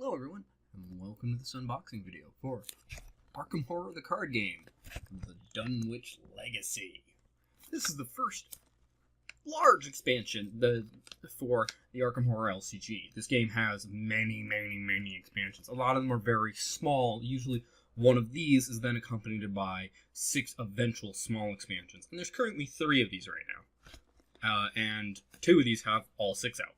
Hello everyone, and welcome to this unboxing video for Arkham Horror the card game, the Dunwich Legacy. This is the first large expansion for the Arkham Horror LCG. This game has many expansions. A lot of them are very small. Usually one of these is then accompanied by 6 eventual small expansions. And there's currently 3 of these right now. And 2 of these have all 6 out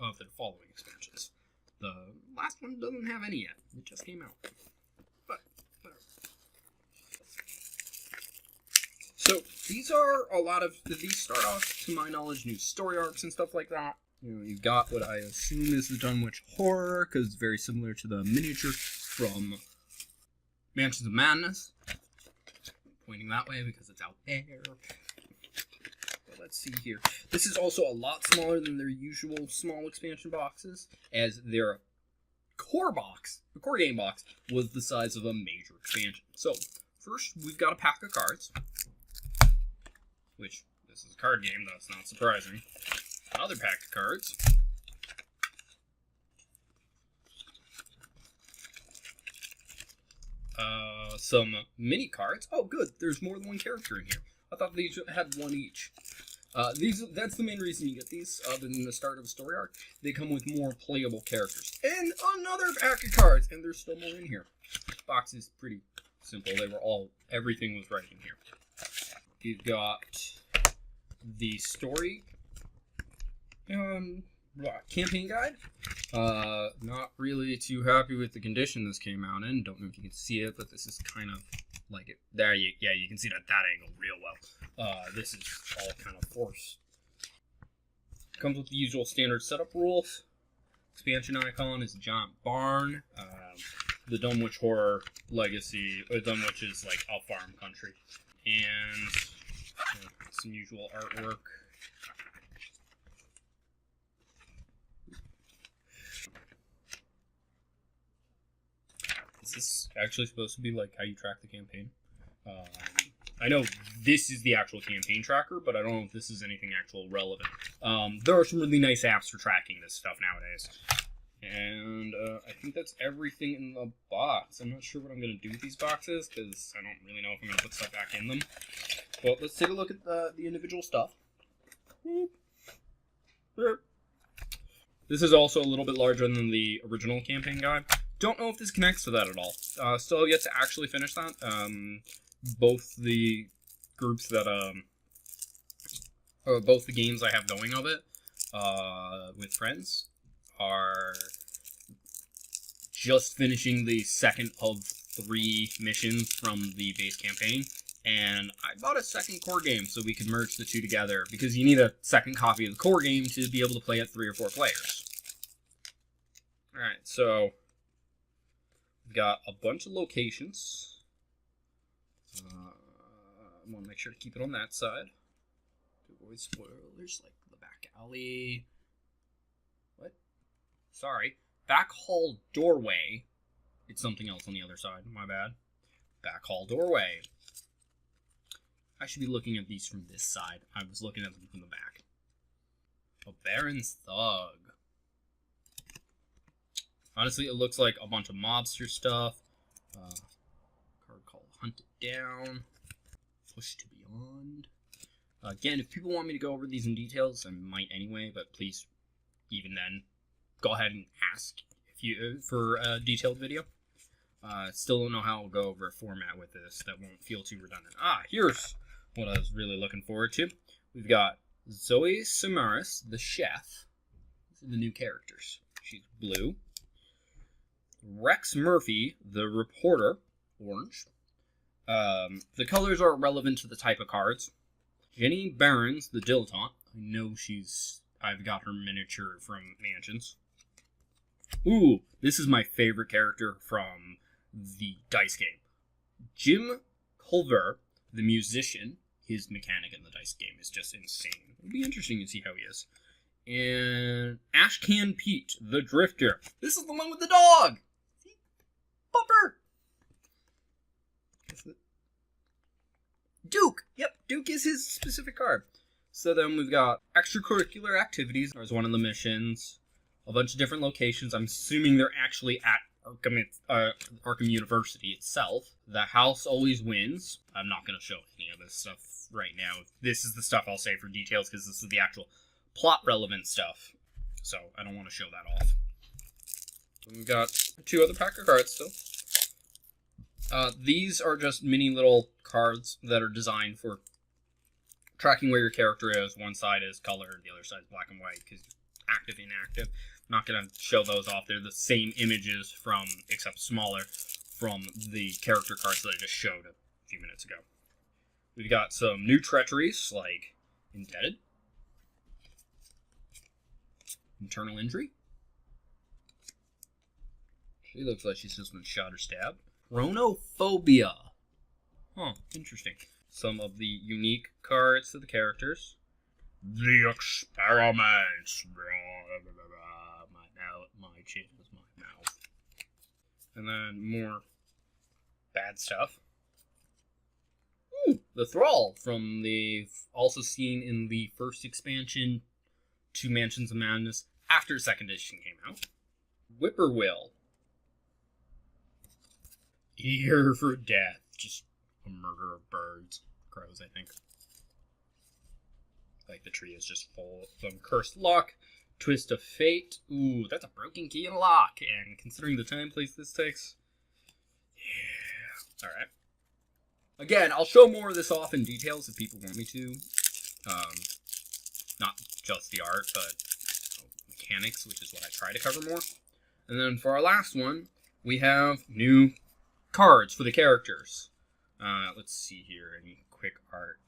of the following expansions. The last one doesn't have any yet. It just came out. But, whatever. So, these start off, to my knowledge, new story arcs and stuff like that. You've got what I assume is the Dunwich Horror, because it's very similar to the miniature from Mansions of Madness. I'm pointing that way because it's out there. Let's see here. This is also a lot smaller than their usual small expansion boxes, as their core box, the core game box, was the size of a major expansion. So, first, we've got a pack of cards, which, this is a card game, that's not surprising. Another pack of cards. Some mini cards. Oh, good, there's more than one character in here. I thought these had one each. That's the main reason you get these, other than the start of a story arc. They come with more playable characters. And another pack of cards, and there's still more in here. This box is pretty simple. Everything was right in here. You've got the story campaign guide. Not really too happy with the condition this came out in. Don't know if you can see it, but this is kind of like it. There, you can see that angle real well. This is all kind of forced. Comes with the usual standard setup rules. Expansion icon is a giant barn. The Dunwich Horror Legacy, Dunwich is like a farm country. And some usual artwork. Is this actually supposed to be like how you track the campaign? I know this is the actual campaign tracker, but I don't know if this is anything actual relevant. There are some really nice apps for tracking this stuff nowadays. And I think that's everything in the box. I'm not sure what I'm going to do with these boxes, because I don't really know if I'm going to put stuff back in them. But let's take a look at the individual stuff. This is also a little bit larger than the original campaign guide. Don't know if this connects to that at all. Still yet to actually finish that. Both the groups that, both the games I have going of it, with friends, are just finishing the second of 3 missions from the base campaign, and I bought a second core game so we could merge the 2 together, because you need a second copy of the core game to be able to play at 3 or 4 players. Alright, so we've got a bunch of locations. I want to make sure to keep it on that side to avoid spoilers, like the back alley. What? Sorry. Back hall doorway. It's something else on the other side. My bad. Back hall doorway. I should be looking at these from this side. I was looking at them from the back. A Baron's Thug. Honestly, it looks like a bunch of mobster stuff. Card called Hunt It Down. Push to Beyond. Again, if people want me to go over these in details, I might anyway, but please, even then, go ahead and ask for a detailed video. Still don't know how I'll go over a format with this that won't feel too redundant. Here's what I was really looking forward to. We've got Zoe Samaras, the chef. These are the new characters. She's blue. Rex Murphy, the reporter, orange. The colors are relevant to the type of cards. Jenny Barons, the dilettante. I know I've got her miniature from Mansions. Ooh, this is my favorite character from the dice game. Jim Culver, the musician. His mechanic in the dice game is just insane. It'll be interesting to see how he is. And Ashcan Pete, the drifter. This is the one with the dog! See? Bumper! Duke! Yep, Duke is his specific card. So then we've got extracurricular activities. There's one of the missions. a bunch of different locations. I'm assuming they're actually at Arkham University itself. The house always wins. I'm not going to show any of this stuff right now. This is the stuff I'll say for details because this is the actual plot relevant stuff. So I don't want to show that off. We've got 2 other pack of cards still. These are just mini little cards that are designed for tracking where your character is. One side is color, the other side is black and white because active, inactive. I'm not going to show those off. They're the same images except smaller, from the character cards that I just showed a few minutes ago. We've got some new treacheries, like Indebted, Internal Injury. She looks like she's just been shot or stabbed. Chronophobia. Huh, interesting. Some of the unique cards to the characters. The Experiments. My chin is my mouth. And then more bad stuff. Ooh, the Thrall from also seen in the first expansion, 2 Mansions of Madness, after 2nd edition came out. Whippoorwill. Ear for Death. Just a murder of birds. Crows, I think. Like the tree is just full of them. Cursed Luck. Twist of Fate. Ooh, that's a broken key and lock. And considering the time place this takes. Yeah. Alright. Again, I'll show more of this off in details if people want me to. Not just the art, but mechanics, which is what I try to cover more. And then for our last one, we have new cards for the characters. Let's see here. Any quick art.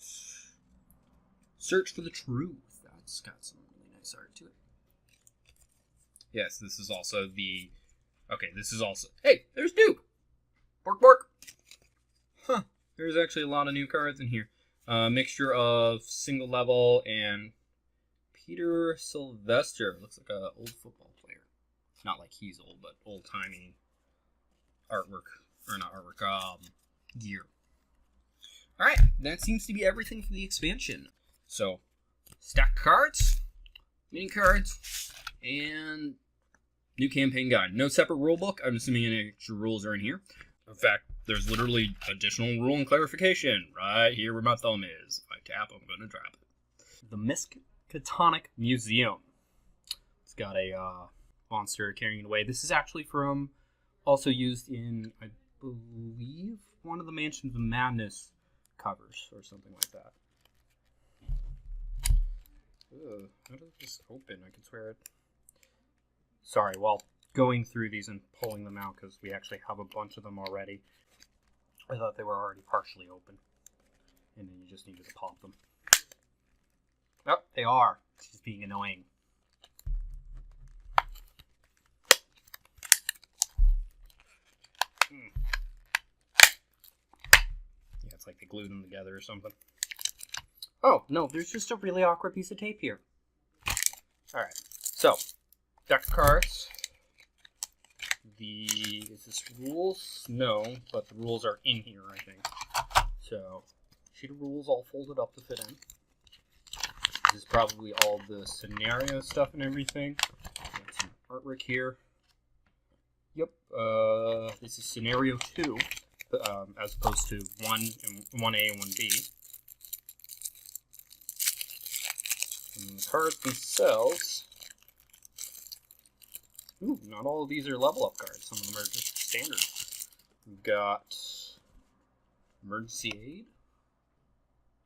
Search for the Truth. That's got some really nice art to it. Yes, this is also the... Okay, this is also... Hey, there's Duke! Bork, bork! Huh. There's actually a lot of new cards in here. Mixture of single level and Peter Sylvester. Looks like an old football player. Not like he's old, but old-timey artwork. Or not artwork, gear. Alright, that seems to be everything for the expansion. So, stack cards, mini cards, and new campaign guide. No separate rule book. I'm assuming any extra rules are in here. In fact, there's literally additional rule and clarification right here where my thumb is. If I tap, I'm going to drop it. The Miskatonic Museum. It's got a monster carrying it away. This is actually also used in, I believe, one of the Mansions of Madness covers or something like that. Ugh, how does this open? I can swear it. Sorry, while going through these and pulling them out, because we actually have a bunch of them already. I thought they were already partially open. And then you just needed to pop them. Oh, they are. It's just being annoying. Yeah, it's like they glued them together or something. Oh, no, there's just a really awkward piece of tape here. Alright, so, deck of cards. Is this rules? No, but the rules are in here, I think. So, sheet of rules all folded up to fit in. This is probably all the scenario stuff and everything. Got some artwork here. Yep, this is scenario 2, as opposed to 1A and 1B. And the cards themselves... Ooh, not all of these are level up cards. Some of them are just standard. We've got Emergency Aid.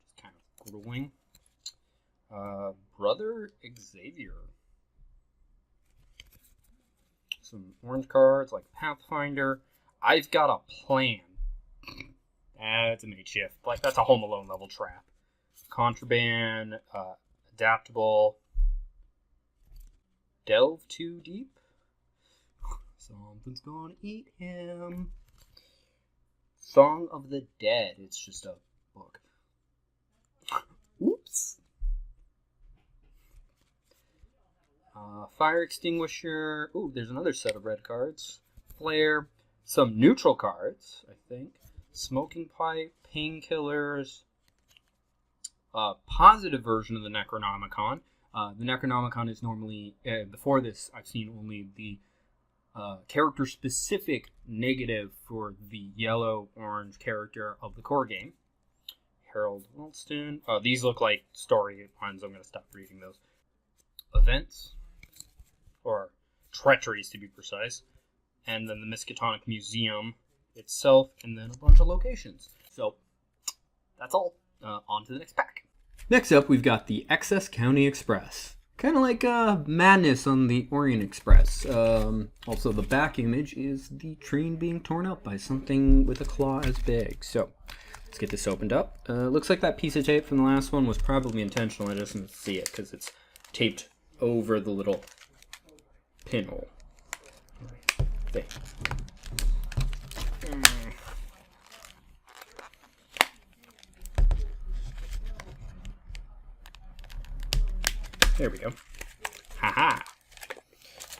Just kind of grueling. Brother Xavier. Some orange cards like Pathfinder. I've got a plan. That's a makeshift. Like, that's a Home Alone level trap. Contraband. Adaptable. Delve Too Deep. Something's gonna eat him. Song of the Dead. It's just a book. Oops. Fire Extinguisher. Ooh, there's another set of red cards. Flare. Some neutral cards, I think. Smoking Pipe. Painkillers. Positive version of the Necronomicon. The Necronomicon is normally, before this, I've seen only the character-specific negative for the yellow-orange character of the core game. Harold Wilston. These look like story ones. I'm going to stop reading those. Events, or treacheries to be precise, and then the Miskatonic Museum itself, and then a bunch of locations. So, that's all. On to the next pack. Next up, we've got the Excess County Express. Kind of like Madness on the Orient Express. Also, the back image is the train being torn up by something with a claw as big. So, let's get this opened up. Looks like that piece of tape from the last one was probably intentional. I just didn't see it because it's taped over the little pinhole. There. There we go. Haha.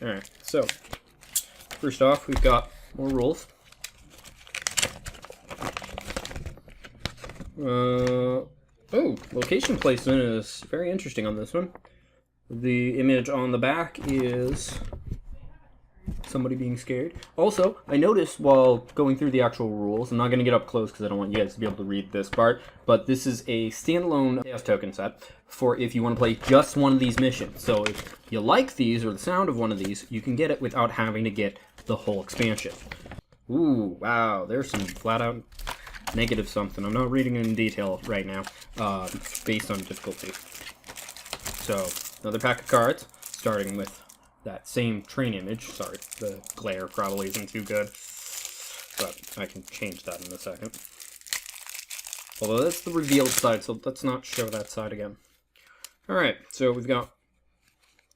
Alright, so first off, we've got more rules. Location placement is very interesting on this one. The image on the back is somebody being scared. Also, I noticed while going through the actual rules, I'm not going to get up close because I don't want you guys to be able to read this part, but this is a standalone chaos token set for if you want to play just one of these missions. So if you like these or the sound of one of these, you can get it without having to get the whole expansion. Ooh, wow, there's some flat out negative something. I'm not reading it in detail right now, based on difficulty. So, another pack of cards, starting with that same train image. Sorry, the glare probably isn't too good, but I can change that in a second. Although that's the revealed side, so let's not show that side again. Alright, so we've got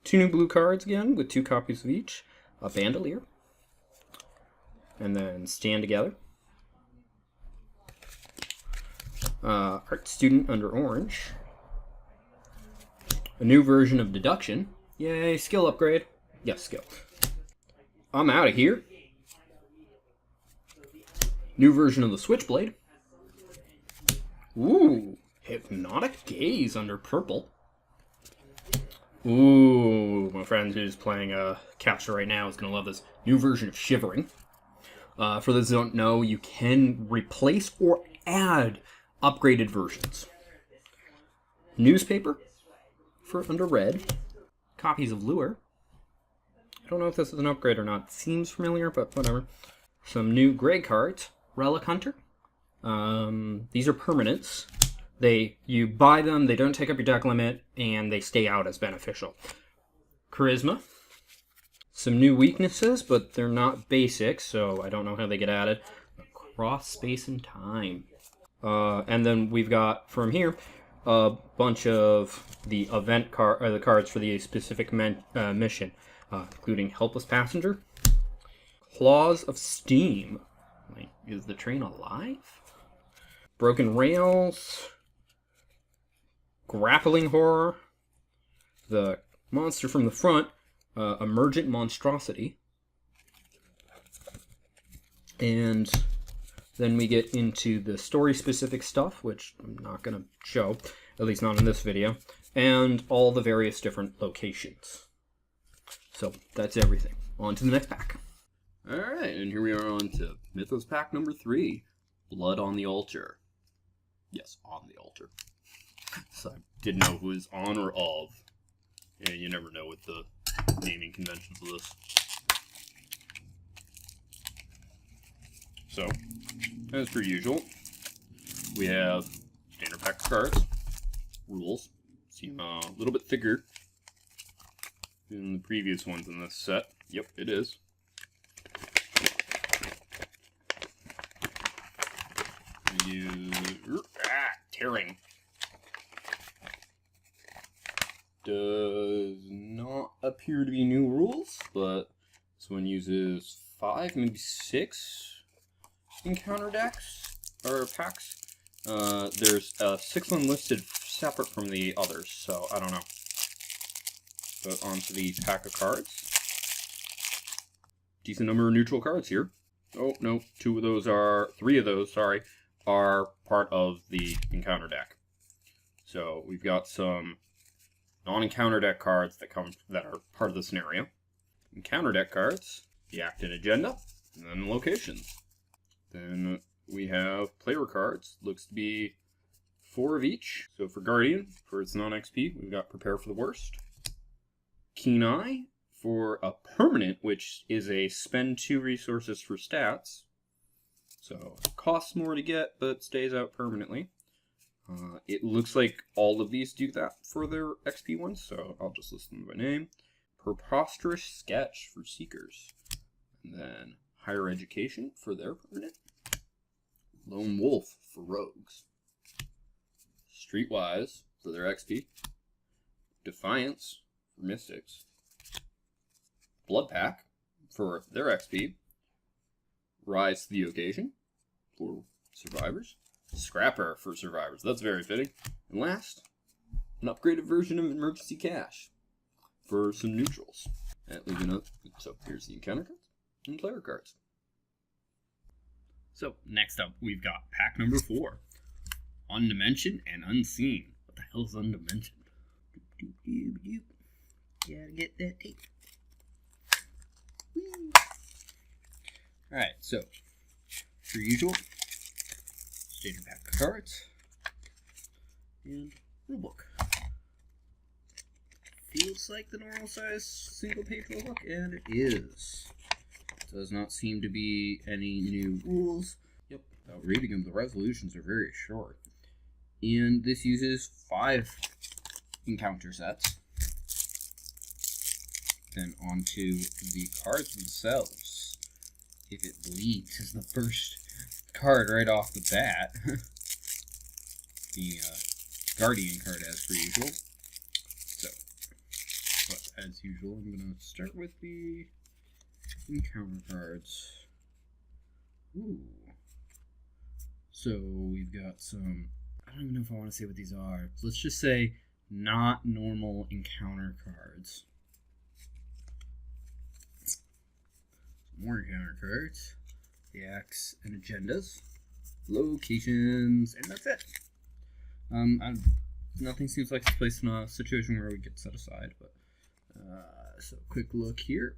2 new blue cards again, with 2 copies of each. A Bandolier. And then Stand Together. Art Student under orange. A new version of Deduction. Yay, skill upgrade. Yes, skill. I'm out of here. New version of the Switchblade. Ooh, Hypnotic Gaze under purple. Ooh, my friend who's playing Capture right now is going to love this. New version of Shivering. For those who don't know, you can replace or add upgraded versions. Newspaper for under red. Copies of Lure. I don't know if this is an upgrade or not. It seems familiar, but whatever. Some new gray cards. Relic Hunter. These are permanents. You buy them, they don't take up your deck limit, and they stay out as beneficial. Charisma. Some new weaknesses, but they're not basic, so I don't know how they get added. Cross Space and Time. And then we've got, from here, a bunch of the the cards for the specific mission, including Helpless Passenger, Claws of Steam. Wait, is the train alive? Broken Rails, Grappling Horror, the monster from the front, Emergent Monstrosity, and then we get into the story-specific stuff, which I'm not going to show, at least not in this video, and all the various different locations. So that's everything. On to the next pack. Alright, and here we are on to Mythos pack number 3, Blood on the Altar. Yes, on the altar. So I didn't know if it was on or of. Yeah, you never know with the naming conventions of this. So, as per usual, we have standard pack of cards, rules. Seem a little bit thicker than the previous ones in this set. Yep, it is. Tearing. Does not appear to be new rules, but this one uses 5, maybe 6 encounter decks, or packs. There's 6 unlisted separate from the others, so I don't know. But onto the pack of cards. Decent number of neutral cards here. Oh, no, 3 of those, sorry, are part of the encounter deck. So we've got some non-encounter deck cards that are part of the scenario. Encounter deck cards, the act and agenda, and then locations. Then we have player cards. Looks to be 4 of each. So for Guardian, for its non-XP, we've got Prepare for the Worst. Keen Eye, for a permanent, which is a spend 2 resources for stats. So it costs more to get, but stays out permanently. It looks like all of these do that for their XP ones, so I'll just list them by name. Preposterous Sketch for Seekers. And then Higher Education for their permanent. Lone Wolf for Rogues. Streetwise for their XP. Defiance for Mystics. Blood Pack for their XP. Rise to the Occasion for Survivors. Scrapper for Survivors. That's very fitting. And last, an upgraded version of Emergency Cash for some neutrals. So here's the encounter cards and player cards. So next up, we've got pack number 4. Undimensioned and Unseen. What the hell is Undimensioned? Gotta get that tape. Alright, so, per usual, standard pack of cards, and rulebook. Feels like the normal size single page rulebook, and it is. Does not seem to be any new rules. Yep, without reading them, the resolutions are very short. And this uses 5 encounter sets. Then onto the cards themselves. If it bleeds is the first card right off the bat. The Guardian card as per usual. So, but as usual, I'm going to start with the encounter cards. Ooh. So we've got some, I don't even know if I want to say what these are. Let's just say not normal encounter cards. More encounter cards, the acts and agendas, locations, and that's it. Nothing seems like it's placed in a situation where we get set aside, but so quick look here.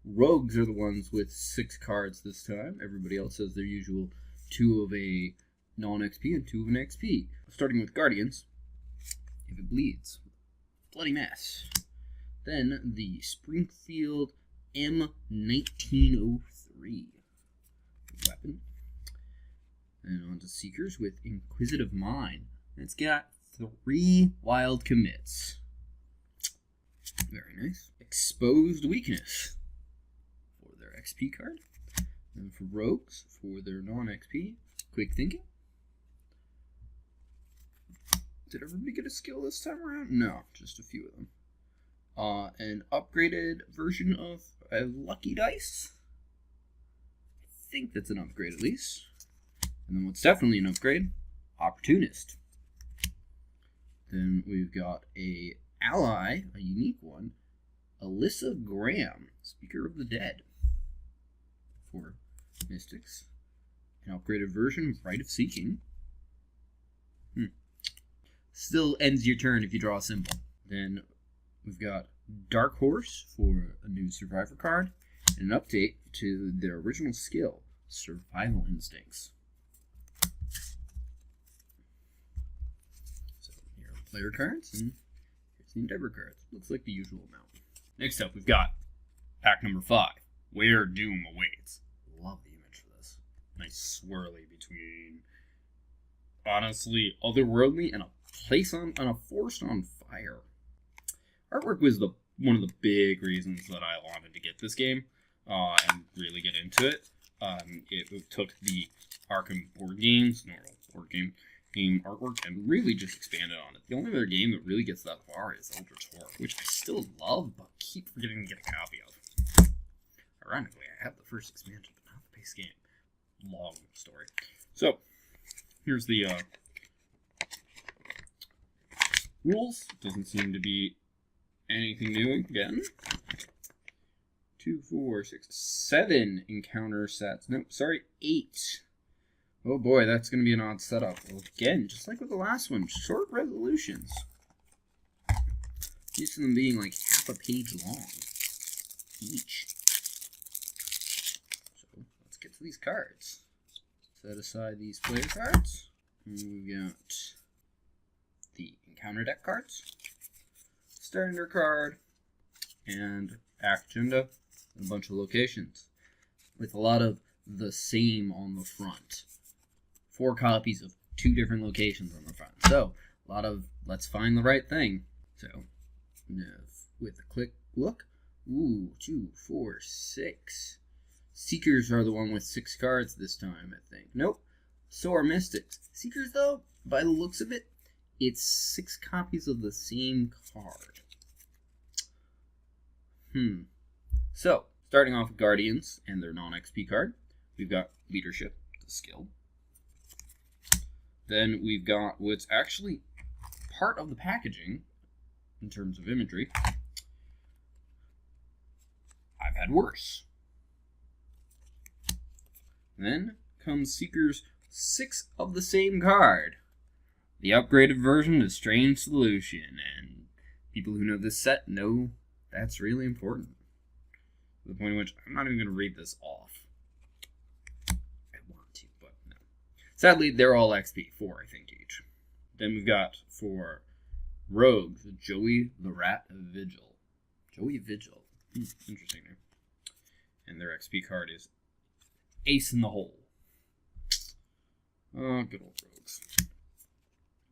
Rogues are the ones with 6 cards this time. Everybody else has their usual 2 of a non-XP and 2 of an XP. Starting with Guardians, if it bleeds, bloody mess. Then the Springfield M1903 weapon. And on to Seekers with Inquisitive Mind. It's got 3 wild commits. Very nice. Exposed Weakness for their XP card. And for Rogues, for their non-XP, Quick Thinking. Did everybody get a skill this time around? No, just a few of them. An upgraded version of a Lucky Dice. I think that's an upgrade at least. And then what's definitely an upgrade? Opportunist. Then we've got a ally, a unique one, Alyssa Graham, Speaker of the Dead, for Mystics. An upgraded version of Rite of Seeking. Still ends your turn if you draw a symbol. Then we've got Dark Horse for a new Survivor card, and an update to their original skill, Survival Instincts. So here are player cards, and here's the Endeavor cards. Looks like the usual amount. Next up, we've got pack number 5, Where Doom Awaits. Love the image for this. Nice swirly between, honestly, otherworldly and a place on a forest on fire. Artwork was one of the big reasons that I wanted to get this game and really get into it. It took the Arkham board games, normal board game artwork, and really just expanded on it. The only other game that really gets that far is Eldritch Horror, which I still love, but keep forgetting to get a copy of. Ironically, I have the first expansion, but not the base game. Long story. So, here's the rules. Doesn't seem to be anything new again. 2, 4, 6, 7 encounter sets. No, sorry, 8. Oh boy, that's going to be an odd setup. Well, again, just like with the last one, short resolutions. Each of them being like half a page long each. So let's get to these cards. Set aside these player cards. We got the encounter deck cards, standard card, and agenda, and a bunch of locations with a lot of the same on the front. 4 copies of 2 different locations on the front. So a lot of let's find the right thing. So with a quick look, 2, 4, 6. Seekers are the one with 6 cards this time, I think. Nope. So are Mystics. Seekers, though, by the looks of it, it's 6 copies of the same card. So, starting off with Guardians and their non-XP card, we've got Leadership, the skill. Then we've got what's actually part of the packaging in terms of imagery. I've had worse. Then comes Seeker's 6 of the same card. The upgraded version of Strange Solution, and people who know this set know that's really important. To the point in which I'm not even going to read this off. I want to, but no. Sadly, they're all XP, 4 I think each. Then we've got for Rogues, Joey the Rat Vigil. Joey Vigil. Interesting name. And their XP card is Ace in the Hole. Oh, good old Rogues.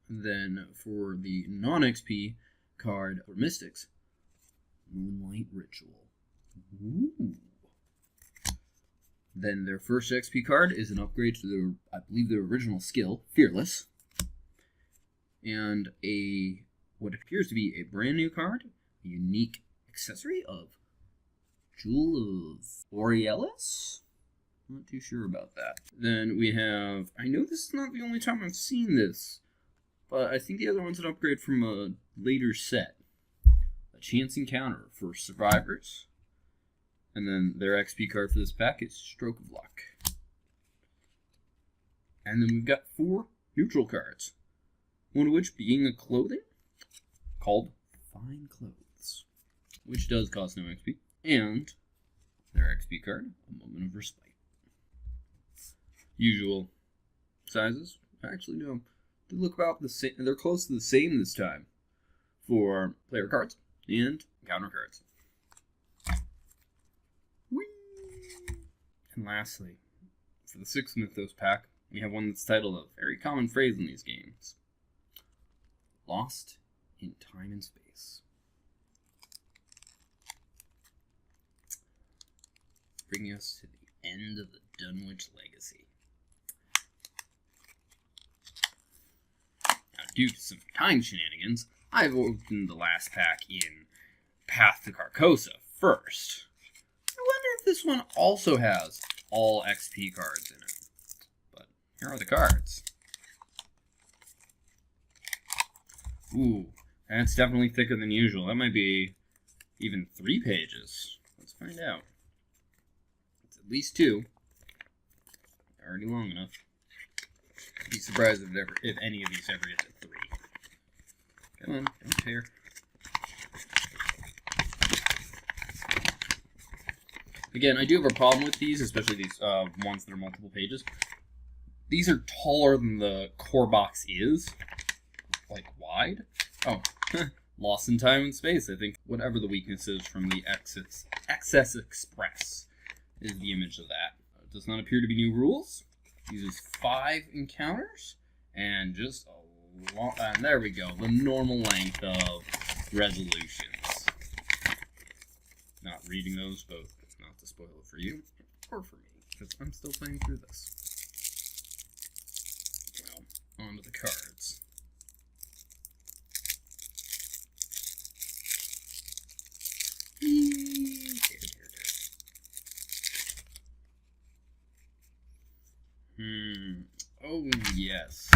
Then for the non-XP card for Mystics, Moonlight Ritual. Ooh. Then their first XP card is an upgrade to their, I believe, their original skill, Fearless. And what appears to be a brand new card, a unique accessory of Jewel of Borealis? Not too sure about that. Then we have, I know this is not the only time I've seen this, but I think the other one's an upgrade from a later set. A Chance Encounter for Survivors. And then their XP card for this pack is Stroke of Luck. And then we've got 4 neutral cards. One of which being a clothing called Fine Clothes, which does cost no XP. And their XP card, A Moment of Respite. Usual sizes. Actually, no. They look about the same. They're close to the same this time for player cards and encounter cards. Whee! And lastly, for the 6th Mythos pack, we have one that's titled a very common phrase in these games. Lost in Time and Space. Bringing us to the end of the Dunwich Legacy. Now, due to some time shenanigans, I've opened the last pack in Path to Carcosa first. I wonder if this one also has all XP cards in it. But here are the cards. Ooh, that's definitely thicker than usual. That might be even 3 pages. Let's find out. It's at least 2. Already long enough. I'd be surprised if any of these ever get to 3. Come on, don't tear. Again, I do have a problem with these, especially these ones that are multiple pages. These are taller than the core box is. Like, wide? Oh, Lost in Time and Space. I think whatever the weakness is from the Excess Express is the image of that. It does not appear to be new rules. Uses 5 encounters and just a long, and there we go, the normal length of resolutions. Not reading those, both not to spoil it for you or for me, because I'm still playing through this. Well, on to the cards. Oh, yes.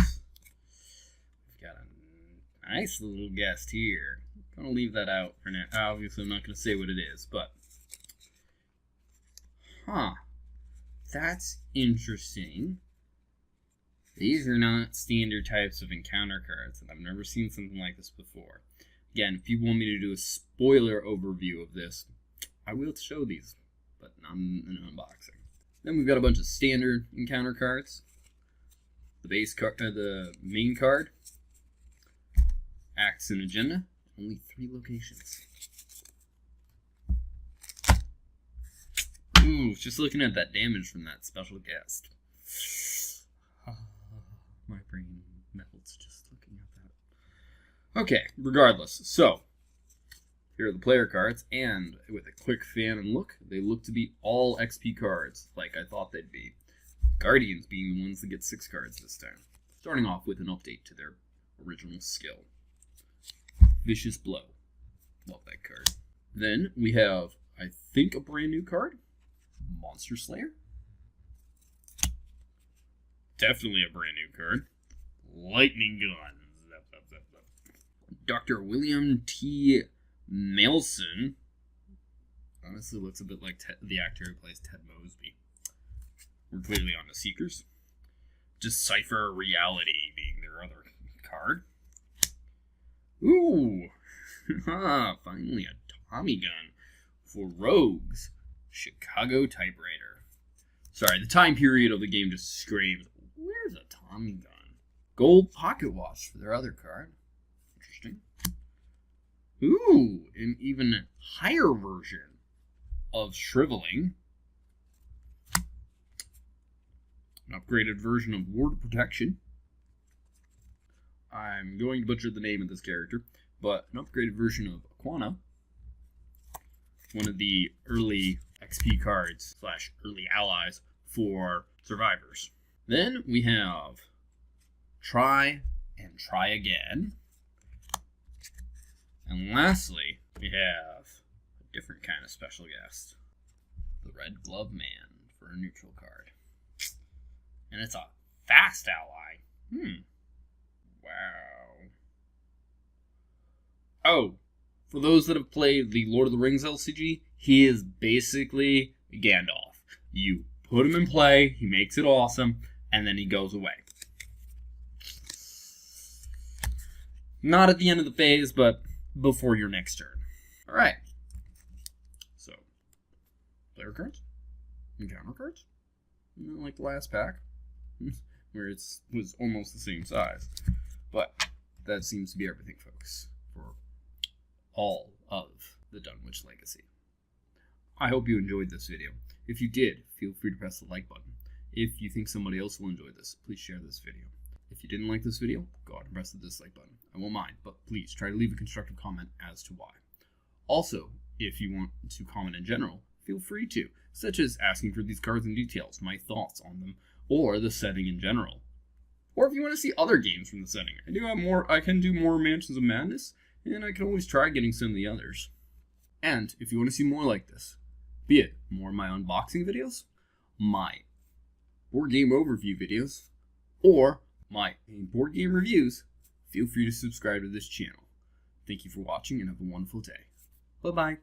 We've got a nice little guest here. I'm going to leave that out for now. Obviously, I'm not going to say what it is, but... Huh. That's interesting. These are not standard types of encounter cards, and I've never seen something like this before. Again, if you want me to do a spoiler overview of this, I will show these, but not in an unboxing. Then we've got a bunch of standard encounter cards. The base card, the main card, Acts and Agenda, only 3 locations. Ooh, just looking at that damage from that special guest. My brain melts just looking at that. Okay, regardless. So, here are the player cards, and with a quick fan and look, they look to be all XP cards, like I thought they'd be. Guardians being the ones that get 6 cards this time. Starting off with an update to their original skill. Vicious Blow. Love that card. Then we have, I think, a brand new card. Monster Slayer. Definitely a brand new card. Lightning Gun. Zap, zap, zap, zap. Dr. William T. Mailson. Honestly, looks a bit like the actor who plays Ted Mosby. We're clearly on the Seekers. Decipher Reality being their other card. Ooh! Finally a Tommy gun for Rogues. Chicago Typewriter. Sorry, the time period of the game just screams, where's a Tommy gun? Gold Pocket Watch for their other card. Interesting. Ooh, an even higher version of Shriveling. An upgraded version of Ward Protection. I'm going to butcher the name of this character, but an upgraded version of Aquana. One of the early XP cards / early allies for survivors. Then we have Try and Try Again. And lastly, we have a different kind of special guest. The Red Glove Man for a neutral card. And it's a fast ally. Wow. Oh, for those that have played the Lord of the Rings LCG, he is basically Gandalf. You put him in play, he makes it awesome, and then he goes away. Not at the end of the phase, but before your next turn. Alright. So, player cards, encounter cards. Not like the last pack, where it was almost the same size. But that seems to be everything, folks, for all of the Dunwich Legacy. I hope you enjoyed this video. If you did, feel free to press the like button. If you think somebody else will enjoy this, please share this video. If you didn't like this video, go ahead and press the dislike button. I won't mind, but please try to leave a constructive comment as to why. Also, if you want to comment in general, feel free to, such as asking for these cards in details, my thoughts on them, or the setting in general. Or if you want to see other games from the setting. I can do more Mansions of Madness, and I can always try getting some of the others. And if you want to see more like this, be it more of my unboxing videos, my board game overview videos, or my board game reviews, feel free to subscribe to this channel. Thank you for watching and have a wonderful day. Bye-bye.